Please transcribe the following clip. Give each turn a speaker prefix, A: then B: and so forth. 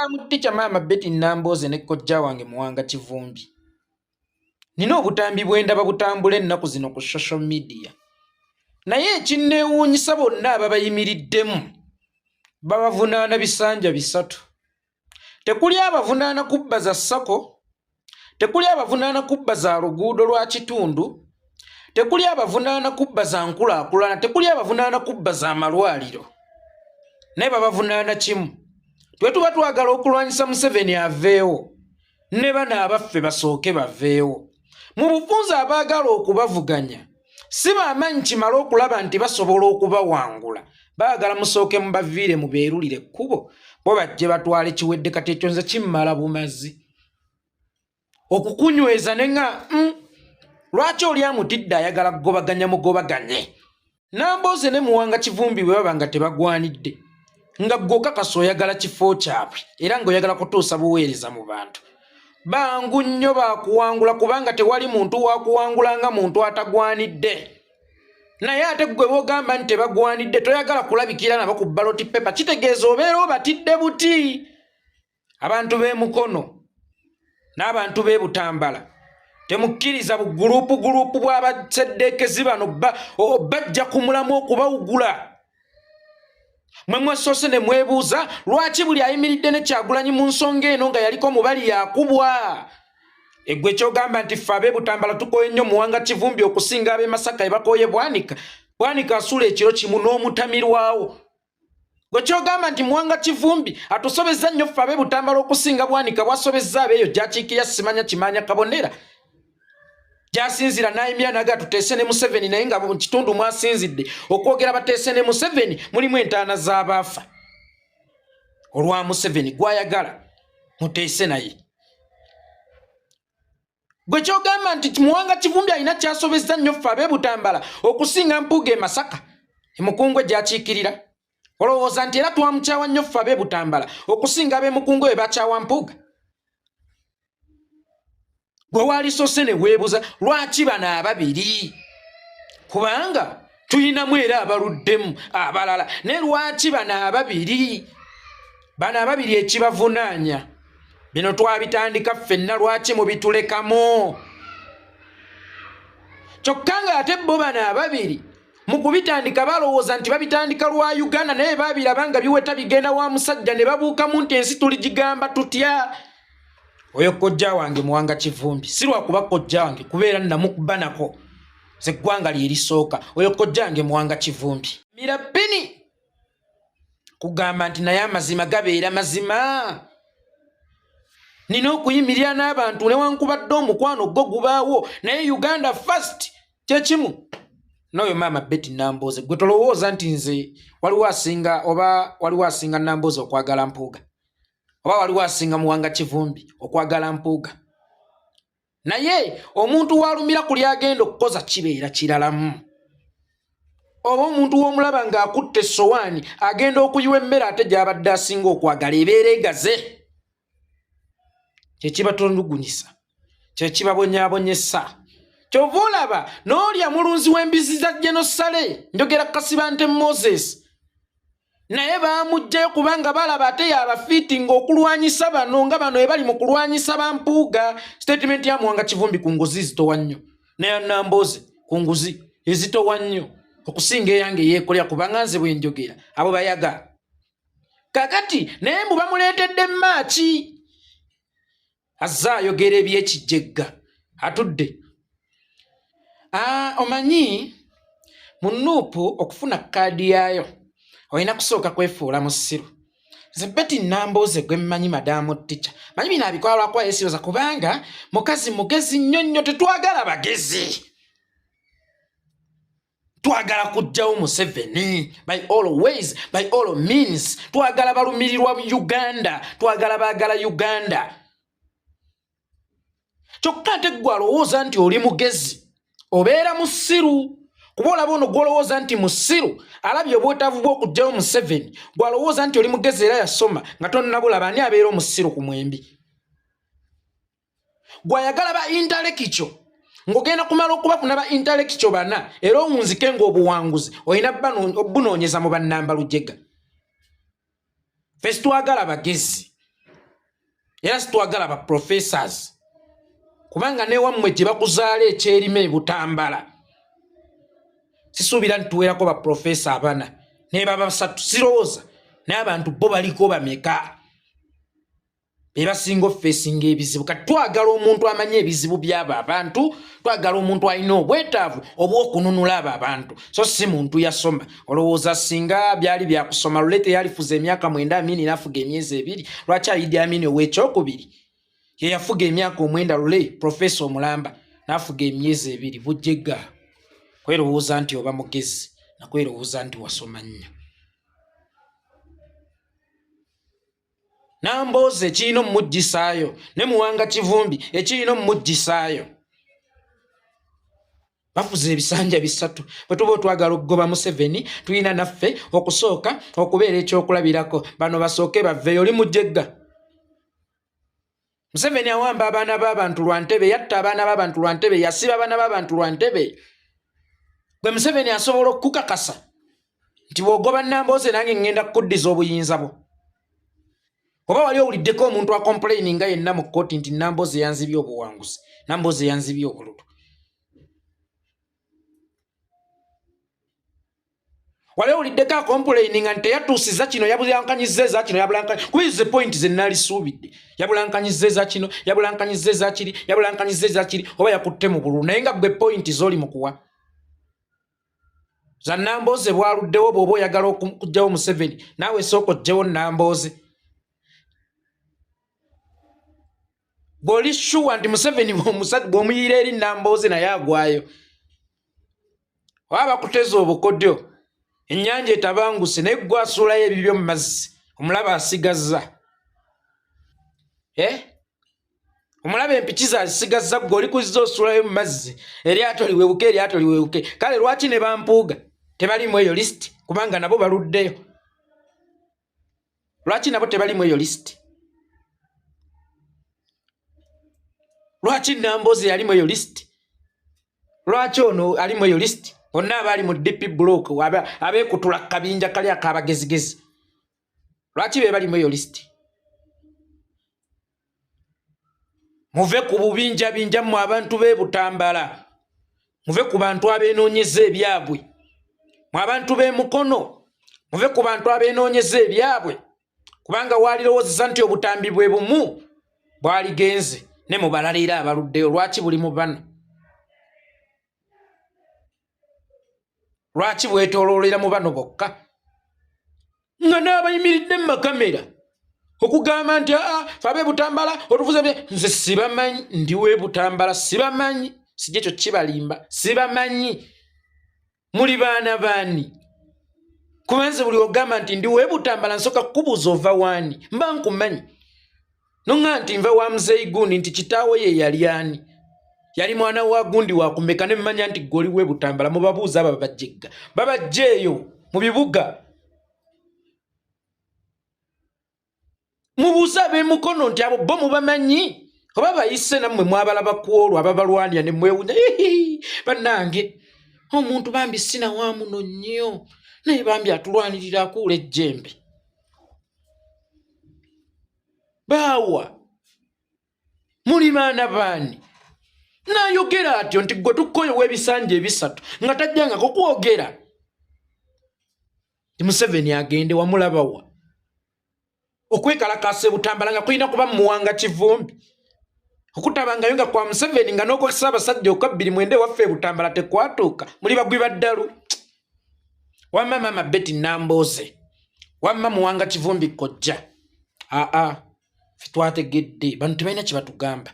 A: Muticha mama Betty Namboze ne kojja wange Muwanga Kivumbi. Nina obutambi bwendaba butambula ennaku zino ku social media. Naye ekinneewuunyisa bonna ababayimiriddemu babavunaana bisanja bisatu. Tekuli abavunaana kubba za ssako, tekuli abavunaana kubba za luguudo lwa kitundu, tekuli abavunaana kubba za nkulaakulana, tekuli abavunaana kubba za malwaliro. Naye babavunaana kimu. Twe tuba twagala okulwanyisa Museveni aveewo, ne bana abaffe basooke baveewo. Mu bufunze abaagala okubavuganya, si bamanyi kimala okulaba nti basobola okubawangula, baagala musooke mubaviire mubeerulire ekkubo, bo bajje batwale kiwedde kati ekyo nze kimmala bumazi. Okukunyweza ne nga lwaki oli amutidde ayagala kugobaganya mugobaganye? Namboze ne Muwanga Kivumbi bwe baba nga tebagwanidde, nga gw'okakasa oyagala kifo kyabwe era ng'oyagala kutuusa buweereza mu bantu, bangu nnyo baakuwangula kubanga tewali muntu waakuwangula nga muntu atagwanidde. Naye ate gwe b'ogamba nti tebagwanidde toyagala kulabikira nabo ku ballot paper, kitegeeza obeera obatidde buti. Abantu b'emukono n'abantu b'e Butambala temukkiriza bugulupu bw'abaseddeekezi bano bajja ku mulamu okubawugula. Mwe mwesoose ne mwebuuza lwaki buli ayimiridde ne Kyagulanyi mu nsonga eno nga yaliko mubali yakubwa. Eggwe kyogamba nti ffe ab'e Butambala tukooye nnyo Muwanga Kivumbi okusinga ab'e Masaka ebakooye Bwanika. Bwanika asula ekiro kimu n'omutamirwawo. Gwe kyogamba nti Muwanga Kivumbi atusobezza nnyo ffe ab'e Butambala okusinga Bwanika bw'asobezza abeeyo gy'akiikirya Simanya Kimanya Kabonera. Jasinzira naimya naga tuteese ne Museveni naye nga mu kitundu mwasinzidde okwogera bateese ne Museveni mulimu entaana z'abaafa. Olwa Museveni gwayagala muteese naye. Gwe kyogamba nti Muwanga Kivumbi alina kyasobezza nnyo ffe ab'e Butambala okusinga Mpuuga e Masaka Emukungwe gy'akiikirira. Olowooza nti era twamukyawa nnyo ffe ab'e Butambala okusinga ab'e Mukungwe bwe bakyawa Mpuuga? Gwe walisoose ne weebuza lwaki bano ababiri? Kubanga tuyinamu era abaluddemu abalala. Ne lwaki bano ababiri? Bano ababiri ekibavunaanya bino twabitandika ffenna, lwaki mubitulekamu? Kyokka nga ate bo bano ababiri mu kubitandika balowooza nti babitandika lwa Uganda, naye babiraba nga biweta bigenda wa musajja ne babuukamu nti ensi tuligigamba tutya. Oyo kojja wange Muwanga Kivumbi, si lwakuba kojja wange kubeera namukubanako ze ggwanga lye lisooka. Oyo kojja wange Muwanga Kivumbi mirabini kugamba nti naye amazima gabeera mazima. Nina okuyimirira n'abantu newankubadde omukwano gwo gubaawo, naye Uganda first kyekimu. N'oyo maama Betty Namboze gwe tolowooza nti nze waliwo asinga Namboze okwagala Mpuuga, oba waliwo asinga Muwanga Kivumbi okwagala Mpuuga. Naye omuntu walumira ku lyagenda okukoza kibeera kiralamu. Oba omuntu w'omulaba ng'akutte essowaani agenda okuyiwa emmere ate gy'abadde asinga okwagala ebeera egaze. Kyekibatulugunyisa, kyekibabonyaabonyesa. Kyova olaba n'olya mulunzi w'embizi za Genosale, njogera Kasibante Moses, naye baamuggyayo kubanga balaba ate yabafiiti ng'okulwanyisa bano nga bano ebali mu kulwanyisa Bampuuga. Statement ya Muwanga Kivumbi ku nguzi zitowa nnyo, naye Namboze ku nguzi ezitowa nnyo okusinga eyange yeekolera kubanga nze bwe njogera abo bayaga. Kakati naye mbu bamuleetedde Maaki azze ayogera eby'ekijjegga atudde. Omanyi mu Nuupu okufuna kaadi yaayo olina kusooka kwefuula musiru. Nze Betty Namboze gwe mmanyi Madam Teacher, manyi bino abikola lwakuba yeesiroza kubanga mukazi mugezi nnyo nnyo. Tetwagala bagezi, twagala kuggyawo Museveni by all ways, by all means. Twagala balumirirwa Uganda, twagala baagala Uganda. Kyokka ate gwe alowooza nti oli mugezi obeera musiru. Kuba olaba ono gw'olowooza nti musiru alabye obwetaavu bw'okuggyawo Museveni, gw'alowooza nti oli mugezi era yasoma nga tonnabulaba ani abeera omusiru ku mwembi. Gw'ayagala ba intellectual ng'ogenda kumala okubafuna ba intellectual bana era owunzike ng'obuwanguzi olina bunoonyeza mu bannamba lujjega. Ffe twagala bagezi, era situwagala ba professors kubanga ne wammwe gye bakuzaala ekyerime Butambala sisuubira ntuweerako ba professor abana ne baba basatu sirowooza naye abantu bo baliko bameka be basinga ofeesinga ebizibu kati twagala omuntu amanye ebizibu by'abo abantu twagala omuntu alina obwetaavu obw'okununula abo abantu so si muntu yasoma olowooza singa byali byakusoma Lulete yalifuza emyaka 9 Amini n'afuga emyezi 2 lwaki Idi Amini ow'ekyokubiri ye yafuga emyaka 9 Lule profesa omulamba n'afuga emyezi 2 bujjega kwerowooza nti oba mugezi nakwerowooza nti wasoma nnyo Nambooze ekirina omujjisaayo ne Muwanga Kivumbi ekirina omujjisaayo bafuze ebisanja bisatu bwe tuba twagala okugoba Museveni tulina naffe okusooka okubeera ekyokulabirako bano basooke baveeyo oli mujjegga Museveni awamba abaana b'abantu lwa Ntebe yatta abaana b'abantu lwa Ntebe yasiba abaana b'abantu lwa Ntebe bwe Museveni asobola okukakasa nti bw'ogoba Nambooze nange ngenda kukuddiza obuyinza bwo oba wali owuliddeko omuntu acomplaininga yenna mu kkooti nti Nambooze yanzibye obuwanguzi Nambooze yanzibye obululu wali owuliddeko acomplaininga nti teyatuusiza kino yabulankanyizza eza kino yabulankanyizza kuba ze point ze nnalisuubidde yabulankanyizza eza kino yabulankanyizza eza kiri yabulankanyizza eza kiri oba yakutte mu bululu naye nga gwe point z'oli mu kuwa za Nambooze bwaluddewo bw'oba oyagala okuggyawo Museveni naawe sooka oggyewo Nambooze bw'oli shuwa nti Museveni bw'omuyiira eri Nambooze naye agwayo oba bakuteza obukodyo ennyanja etabanguse naye gwe asuulayo ebibyo mu mazzi omulaba asigazza omulaba empiki zazisigazza gwe oli kuzza osuulayo mu mazzi eryato liwebuke kale lwaki ne bampuuga tebalimu eyo lisiti kubanga nabo baluddeyo lwaki nabo tebalimu eyo lisiti lwaki Nambooze yalimu eyo lisiti lwaki ono alimu eyo lisiti bonna abaali mu DP block abeekutula kabinja kali akabagezigezi lwaki be balimu eyo lisiti muve ku bubinja binja mu abantu b'e Butambala muve ku bantu abeenoonyeza ebyabwe mu abantu b'e Mukono muve ku bantu abeenoonyeza ebyabwe kubanga walirowoozeza nti obutambi bwe bumu bwaligenze ne mu balala era abaluddeyo lwaki buli mu bano lwaki bwetooloolera mu bano bokka nga n'abayimiridde mu makamera okugamba nti fe ab'e Butambala otuvuze nze sibamanyi ndi w'e Butambala sibamanyi sijja ekyo kibalimba sibamanyi muli baana baani kuba nze buli ogamba nti ndi w'e Butambala nsooka kukubuuza ova waani mba nkumanyi nonga nti nva wa Muzeeyi Gundi nti kitaawe ye yali ani yali mwana wa Gundi wakumeka ne mmanya nti goli w'e Butambala mubabuuza abo babajjegga babajjeeyo mu bibuga mubuuza ab'e Mukono nti abo bo mubamanyi oba bayise nammwe mwabalaba ku olwo ababalwanira ne mwewunya bannange omuntu bambi sina wa muno nnyo naye bambi atulwanirira akuula ejjembe baawa muli baana baani n'ayogera atyo nti gwe tukkoyo w'ebisanja ebisatu nga tajjangako kwogera ti Museveni agende wamulabawa okwekalakaasa e Butambala nga kulina kuba Muwanga Kivumbi okutabangayo nga kwa Museveni nga n'okwesa abasajja okwa 29 waffe e Butambala tekwatuuka muli bagwi baddalu wamma Mama Betty Nambooze wamma Muwanga Kivumbi kojja ffe twategedde bantu tebalina kye batugamba